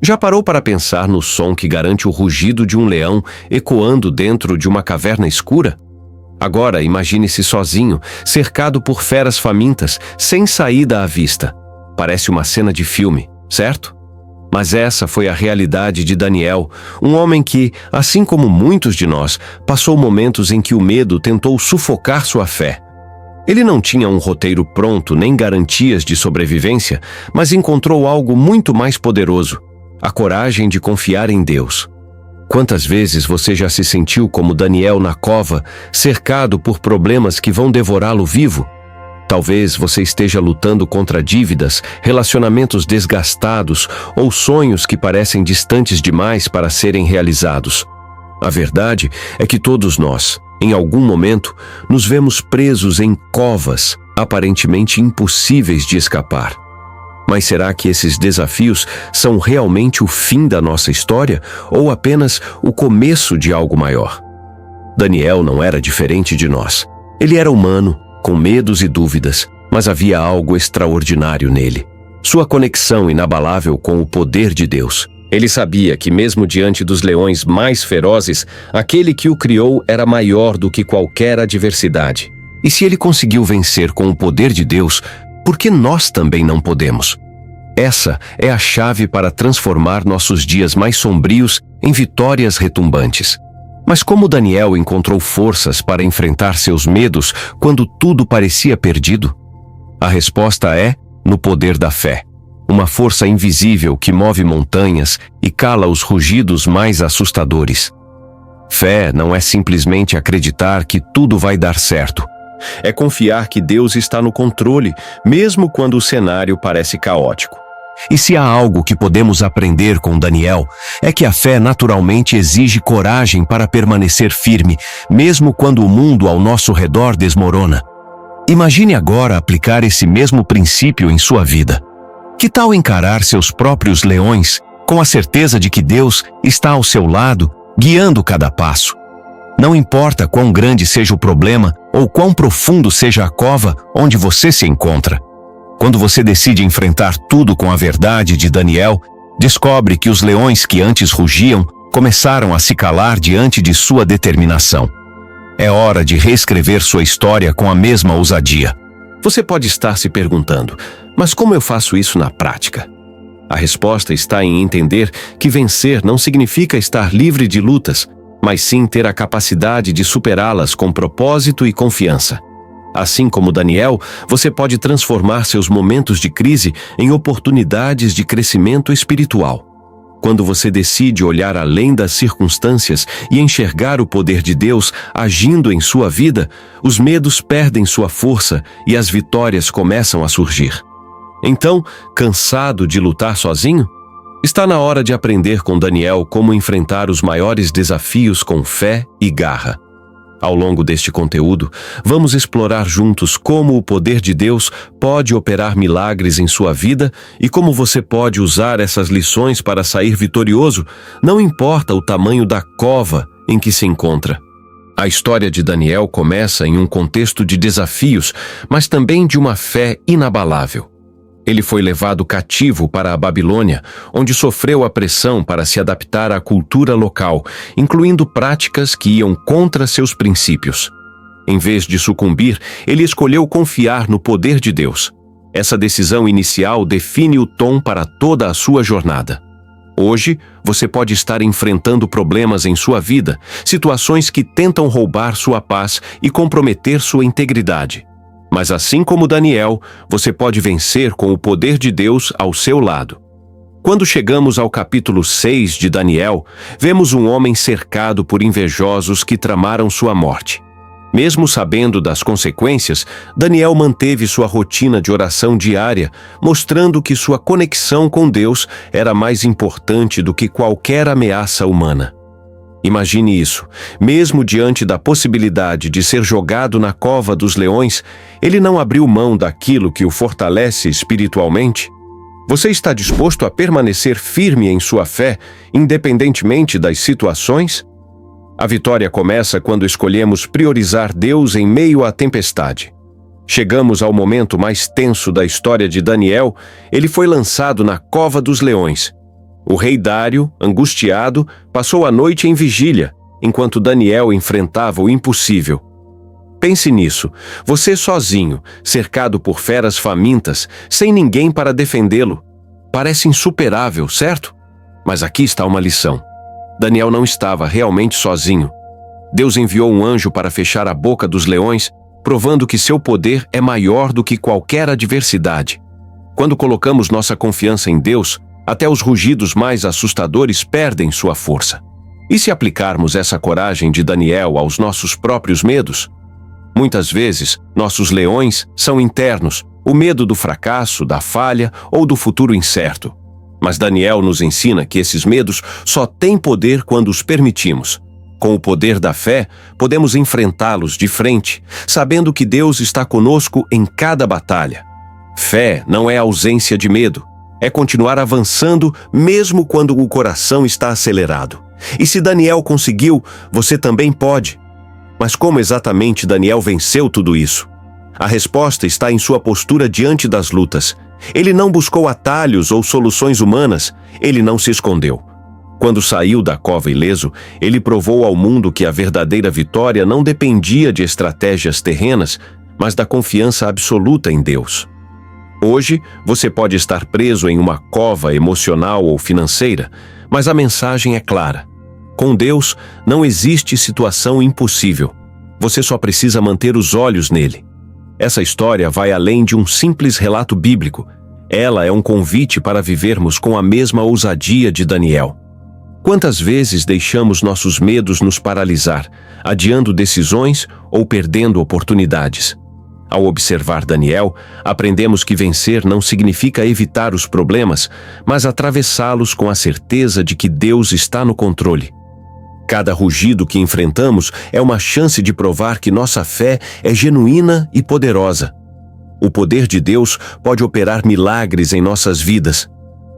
Já parou para pensar no som que garante o rugido de um leão ecoando dentro de uma caverna escura? Agora imagine-se sozinho, cercado por feras famintas, sem saída à vista. Parece uma cena de filme, certo? Mas essa foi a realidade de Daniel, um homem que, assim como muitos de nós, passou momentos em que o medo tentou sufocar sua fé. Ele não tinha um roteiro pronto nem garantias de sobrevivência, mas encontrou algo muito mais poderoso: a coragem de confiar em Deus. Quantas vezes você já se sentiu como Daniel na cova, cercado por problemas que vão devorá-lo vivo? Talvez você esteja lutando contra dívidas, relacionamentos desgastados ou sonhos que parecem distantes demais para serem realizados. A verdade é que todos nós, em algum momento, nos vemos presos em covas aparentemente impossíveis de escapar. Mas será que esses desafios são realmente o fim da nossa história ou apenas o começo de algo maior? Daniel não era diferente de nós. Ele era humano, com medos e dúvidas, mas havia algo extraordinário nele. Sua conexão inabalável com o poder de Deus. Ele sabia que mesmo diante dos leões mais ferozes, aquele que o criou era maior do que qualquer adversidade. E se ele conseguiu vencer com o poder de Deus, por que nós também não podemos? Essa é a chave para transformar nossos dias mais sombrios em vitórias retumbantes. Mas como Daniel encontrou forças para enfrentar seus medos quando tudo parecia perdido? A resposta é no poder da fé. Uma força invisível que move montanhas e cala os rugidos mais assustadores. Fé não é simplesmente acreditar que tudo vai dar certo. É confiar que Deus está no controle, mesmo quando o cenário parece caótico. E se há algo que podemos aprender com Daniel, é que a fé naturalmente exige coragem para permanecer firme, mesmo quando o mundo ao nosso redor desmorona. Imagine agora aplicar esse mesmo princípio em sua vida. Que tal encarar seus próprios leões, com a certeza de que Deus está ao seu lado, guiando cada passo? Não importa quão grande seja o problema ou quão profundo seja a cova onde você se encontra. Quando você decide enfrentar tudo com a verdade de Daniel, descobre que os leões que antes rugiam começaram a se calar diante de sua determinação. É hora de reescrever sua história com a mesma ousadia. Você pode estar se perguntando, mas como eu faço isso na prática? A resposta está em entender que vencer não significa estar livre de lutas, mas sim ter a capacidade de superá-las com propósito e confiança. Assim como Daniel, você pode transformar seus momentos de crise em oportunidades de crescimento espiritual. Quando você decide olhar além das circunstâncias e enxergar o poder de Deus agindo em sua vida, os medos perdem sua força e as vitórias começam a surgir. Então, cansado de lutar sozinho? Está na hora de aprender com Daniel como enfrentar os maiores desafios com fé e garra. Ao longo deste conteúdo, vamos explorar juntos como o poder de Deus pode operar milagres em sua vida e como você pode usar essas lições para sair vitorioso, não importa o tamanho da cova em que se encontra. A história de Daniel começa em um contexto de desafios, mas também de uma fé inabalável. Ele foi levado cativo para a Babilônia, onde sofreu a pressão para se adaptar à cultura local, incluindo práticas que iam contra seus princípios. Em vez de sucumbir, ele escolheu confiar no poder de Deus. Essa decisão inicial define o tom para toda a sua jornada. Hoje, você pode estar enfrentando problemas em sua vida, situações que tentam roubar sua paz e comprometer sua integridade. Mas assim como Daniel, você pode vencer com o poder de Deus ao seu lado. Quando chegamos ao capítulo 6 de Daniel, vemos um homem cercado por invejosos que tramaram sua morte. Mesmo sabendo das consequências, Daniel manteve sua rotina de oração diária, mostrando que sua conexão com Deus era mais importante do que qualquer ameaça humana. Imagine isso. Mesmo diante da possibilidade de ser jogado na cova dos leões, ele não abriu mão daquilo que o fortalece espiritualmente. Você está disposto a permanecer firme em sua fé, independentemente das situações? A vitória começa quando escolhemos priorizar Deus em meio à tempestade. Chegamos ao momento mais tenso da história de Daniel. Ele foi lançado na cova dos leões. O rei Dário, angustiado, passou a noite em vigília, enquanto Daniel enfrentava o impossível. Pense nisso, você sozinho, cercado por feras famintas, sem ninguém para defendê-lo. Parece insuperável, certo? Mas aqui está uma lição. Daniel não estava realmente sozinho. Deus enviou um anjo para fechar a boca dos leões, provando que seu poder é maior do que qualquer adversidade. Quando colocamos nossa confiança em Deus, até os rugidos mais assustadores perdem sua força. E se aplicarmos essa coragem de Daniel aos nossos próprios medos? Muitas vezes, nossos leões são internos, o medo do fracasso, da falha ou do futuro incerto. Mas Daniel nos ensina que esses medos só têm poder quando os permitimos. Com o poder da fé, podemos enfrentá-los de frente, sabendo que Deus está conosco em cada batalha. Fé não é ausência de medo, é continuar avançando mesmo quando o coração está acelerado. E se Daniel conseguiu, você também pode. Mas como exatamente Daniel venceu tudo isso? A resposta está em sua postura diante das lutas. Ele não buscou atalhos ou soluções humanas, ele não se escondeu. Quando saiu da cova ileso, ele provou ao mundo que a verdadeira vitória não dependia de estratégias terrenas, mas da confiança absoluta em Deus. Hoje, você pode estar preso em uma cova emocional ou financeira, mas a mensagem é clara. Com Deus, não existe situação impossível. Você só precisa manter os olhos nele. Essa história vai além de um simples relato bíblico. Ela é um convite para vivermos com a mesma ousadia de Daniel. Quantas vezes deixamos nossos medos nos paralisar, adiando decisões ou perdendo oportunidades? Ao observar Daniel, aprendemos que vencer não significa evitar os problemas, mas atravessá-los com a certeza de que Deus está no controle. Cada rugido que enfrentamos é uma chance de provar que nossa fé é genuína e poderosa. O poder de Deus pode operar milagres em nossas vidas.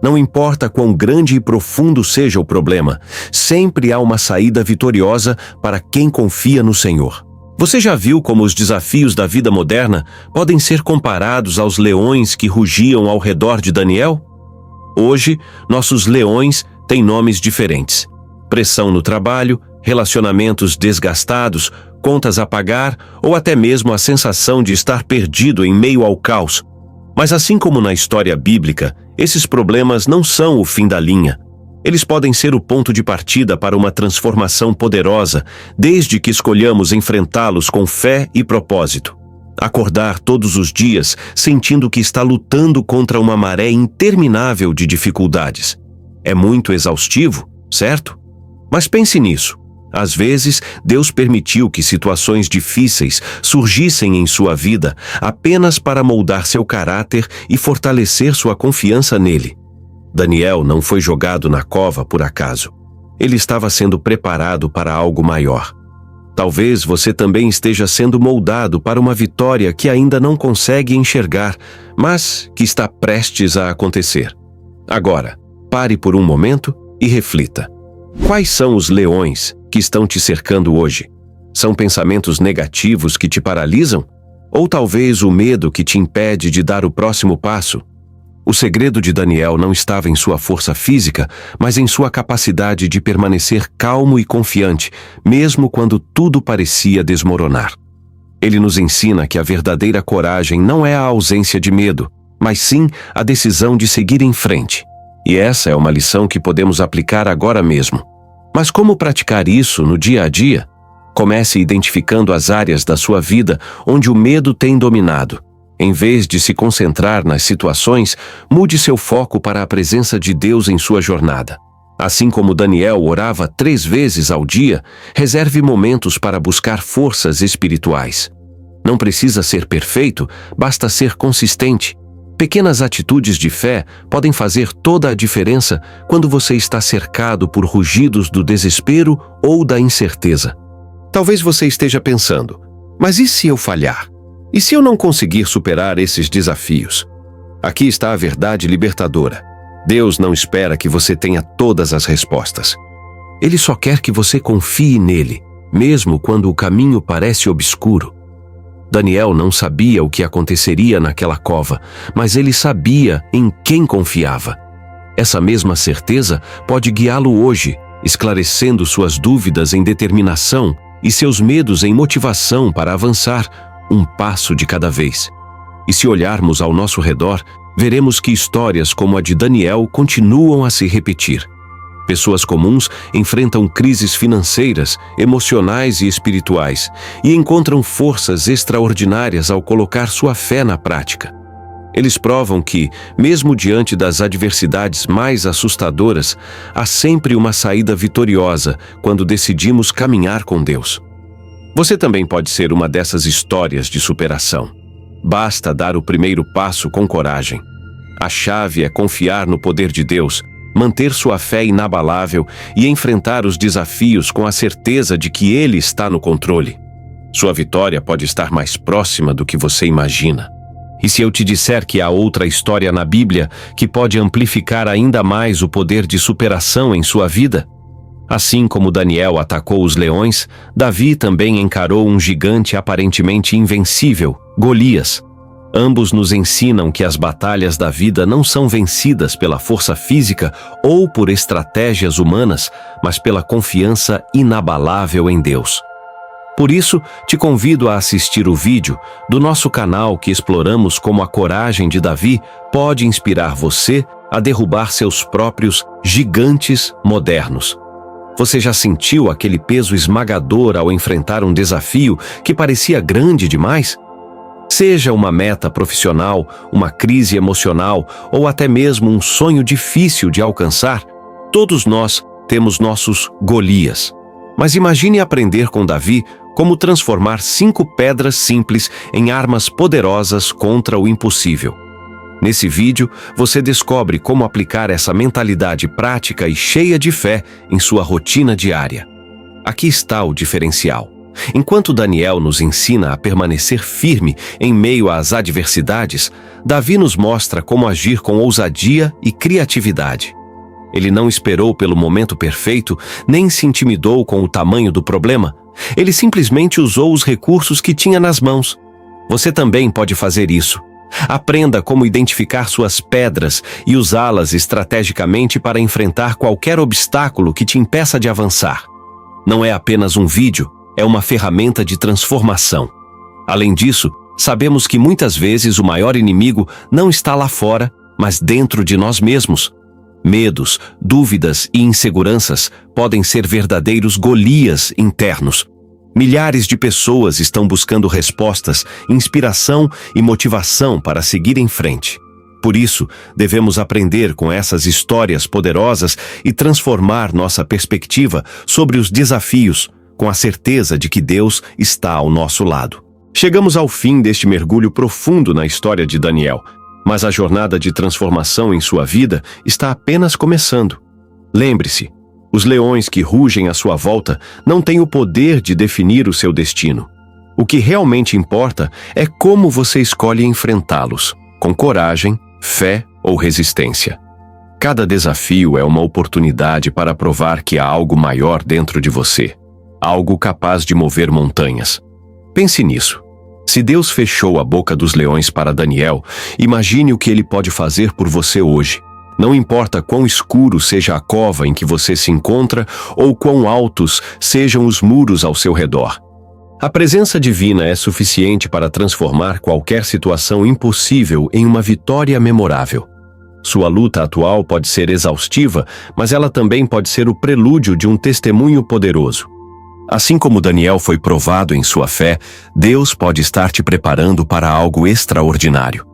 Não importa quão grande e profundo seja o problema, sempre há uma saída vitoriosa para quem confia no Senhor. Você já viu como os desafios da vida moderna podem ser comparados aos leões que rugiam ao redor de Daniel? Hoje, nossos leões têm nomes diferentes. Pressão no trabalho, relacionamentos desgastados, contas a pagar ou até mesmo a sensação de estar perdido em meio ao caos. Mas assim como na história bíblica, esses problemas não são o fim da linha. Eles podem ser o ponto de partida para uma transformação poderosa, desde que escolhamos enfrentá-los com fé e propósito. Acordar todos os dias sentindo que está lutando contra uma maré interminável de dificuldades. É muito exaustivo, certo? Mas pense nisso. Às vezes, Deus permitiu que situações difíceis surgissem em sua vida apenas para moldar seu caráter e fortalecer sua confiança nele. Daniel não foi jogado na cova por acaso. Ele estava sendo preparado para algo maior. Talvez você também esteja sendo moldado para uma vitória que ainda não consegue enxergar, mas que está prestes a acontecer. Agora, pare por um momento e reflita. Quais são os leões que estão te cercando hoje? São pensamentos negativos que te paralisam? Ou talvez o medo que te impede de dar o próximo passo? O segredo de Daniel não estava em sua força física, mas em sua capacidade de permanecer calmo e confiante, mesmo quando tudo parecia desmoronar. Ele nos ensina que a verdadeira coragem não é a ausência de medo, mas sim a decisão de seguir em frente. E essa é uma lição que podemos aplicar agora mesmo. Mas como praticar isso no dia a dia? Comece identificando as áreas da sua vida onde o medo tem dominado. Em vez de se concentrar nas situações, mude seu foco para a presença de Deus em sua jornada. Assim como Daniel orava 3 vezes ao dia, reserve momentos para buscar forças espirituais. Não precisa ser perfeito, basta ser consistente. Pequenas atitudes de fé podem fazer toda a diferença quando você está cercado por rugidos do desespero ou da incerteza. Talvez você esteja pensando, mas e se eu falhar? E se eu não conseguir superar esses desafios? Aqui está a verdade libertadora. Deus não espera que você tenha todas as respostas. Ele só quer que você confie nele, mesmo quando o caminho parece obscuro. Daniel não sabia o que aconteceria naquela cova, mas ele sabia em quem confiava. Essa mesma certeza pode guiá-lo hoje, esclarecendo suas dúvidas em determinação e seus medos em motivação para avançar um passo de cada vez. E se olharmos ao nosso redor, veremos que histórias como a de Daniel continuam a se repetir. Pessoas comuns enfrentam crises financeiras, emocionais e espirituais e encontram forças extraordinárias ao colocar sua fé na prática. Eles provam que, mesmo diante das adversidades mais assustadoras, há sempre uma saída vitoriosa quando decidimos caminhar com Deus. Você também pode ser uma dessas histórias de superação. Basta dar o primeiro passo com coragem. A chave é confiar no poder de Deus, manter sua fé inabalável e enfrentar os desafios com a certeza de que Ele está no controle. Sua vitória pode estar mais próxima do que você imagina. E se eu te disser que há outra história na Bíblia que pode amplificar ainda mais o poder de superação em sua vida? Assim como Daniel atacou os leões, Davi também encarou um gigante aparentemente invencível, Golias. Ambos nos ensinam que as batalhas da vida não são vencidas pela força física ou por estratégias humanas, mas pela confiança inabalável em Deus. Por isso, te convido a assistir o vídeo do nosso canal que exploramos como a coragem de Davi pode inspirar você a derrubar seus próprios gigantes modernos. Você já sentiu aquele peso esmagador ao enfrentar um desafio que parecia grande demais? Seja uma meta profissional, uma crise emocional ou até mesmo um sonho difícil de alcançar, todos nós temos nossos Golias. Mas imagine aprender com Davi como transformar 5 pedras simples em armas poderosas contra o impossível. Nesse vídeo, você descobre como aplicar essa mentalidade prática e cheia de fé em sua rotina diária. Aqui está o diferencial. Enquanto Daniel nos ensina a permanecer firme em meio às adversidades, Davi nos mostra como agir com ousadia e criatividade. Ele não esperou pelo momento perfeito, nem se intimidou com o tamanho do problema. Ele simplesmente usou os recursos que tinha nas mãos. Você também pode fazer isso. Aprenda como identificar suas pedras e usá-las estrategicamente para enfrentar qualquer obstáculo que te impeça de avançar. Não é apenas um vídeo, é uma ferramenta de transformação. Além disso, sabemos que muitas vezes o maior inimigo não está lá fora, mas dentro de nós mesmos. Medos, dúvidas e inseguranças podem ser verdadeiros Golias internos. Milhares de pessoas estão buscando respostas, inspiração e motivação para seguir em frente. Por isso, devemos aprender com essas histórias poderosas e transformar nossa perspectiva sobre os desafios, com a certeza de que Deus está ao nosso lado. Chegamos ao fim deste mergulho profundo na história de Daniel, mas a jornada de transformação em sua vida está apenas começando. Lembre-se, os leões que rugem à sua volta não têm o poder de definir o seu destino. O que realmente importa é como você escolhe enfrentá-los, com coragem, fé ou resistência. Cada desafio é uma oportunidade para provar que há algo maior dentro de você, algo capaz de mover montanhas. Pense nisso. Se Deus fechou a boca dos leões para Daniel, imagine o que Ele pode fazer por você hoje. Não importa quão escuro seja a cova em que você se encontra ou quão altos sejam os muros ao seu redor. A presença divina é suficiente para transformar qualquer situação impossível em uma vitória memorável. Sua luta atual pode ser exaustiva, mas ela também pode ser o prelúdio de um testemunho poderoso. Assim como Daniel foi provado em sua fé, Deus pode estar te preparando para algo extraordinário.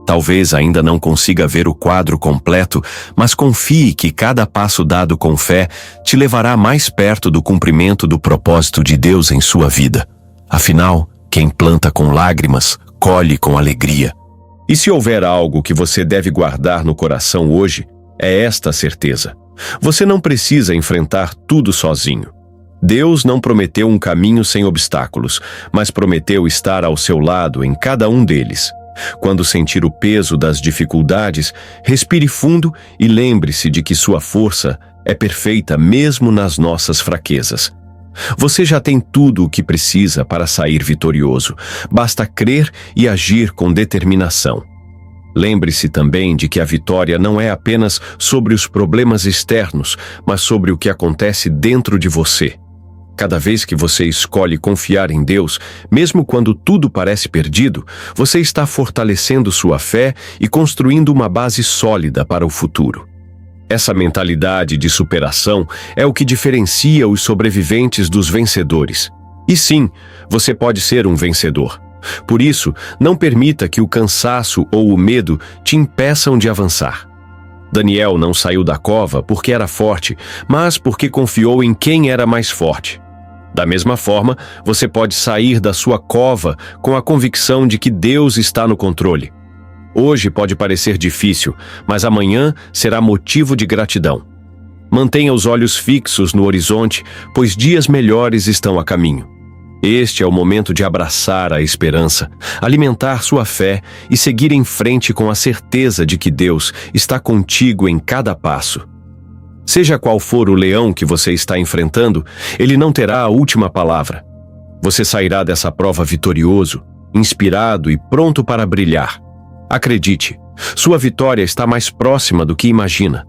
Talvez ainda não consiga ver o quadro completo, mas confie que cada passo dado com fé te levará mais perto do cumprimento do propósito de Deus em sua vida. Afinal, quem planta com lágrimas, colhe com alegria. E se houver algo que você deve guardar no coração hoje, é esta certeza. Você não precisa enfrentar tudo sozinho. Deus não prometeu um caminho sem obstáculos, mas prometeu estar ao seu lado em cada um deles. Quando sentir o peso das dificuldades, respire fundo e lembre-se de que sua força é perfeita mesmo nas nossas fraquezas. Você já tem tudo o que precisa para sair vitorioso. Basta crer e agir com determinação. Lembre-se também de que a vitória não é apenas sobre os problemas externos, mas sobre o que acontece dentro de você. Cada vez que você escolhe confiar em Deus, mesmo quando tudo parece perdido, você está fortalecendo sua fé e construindo uma base sólida para o futuro. Essa mentalidade de superação é o que diferencia os sobreviventes dos vencedores. E sim, você pode ser um vencedor. Por isso, não permita que o cansaço ou o medo te impeçam de avançar. Daniel não saiu da cova porque era forte, mas porque confiou em quem era mais forte. Da mesma forma, você pode sair da sua cova com a convicção de que Deus está no controle. Hoje pode parecer difícil, mas amanhã será motivo de gratidão. Mantenha os olhos fixos no horizonte, pois dias melhores estão a caminho. Este é o momento de abraçar a esperança, alimentar sua fé e seguir em frente com a certeza de que Deus está contigo em cada passo. Seja qual for o leão que você está enfrentando, ele não terá a última palavra. Você sairá dessa prova vitorioso, inspirado e pronto para brilhar. Acredite, sua vitória está mais próxima do que imagina.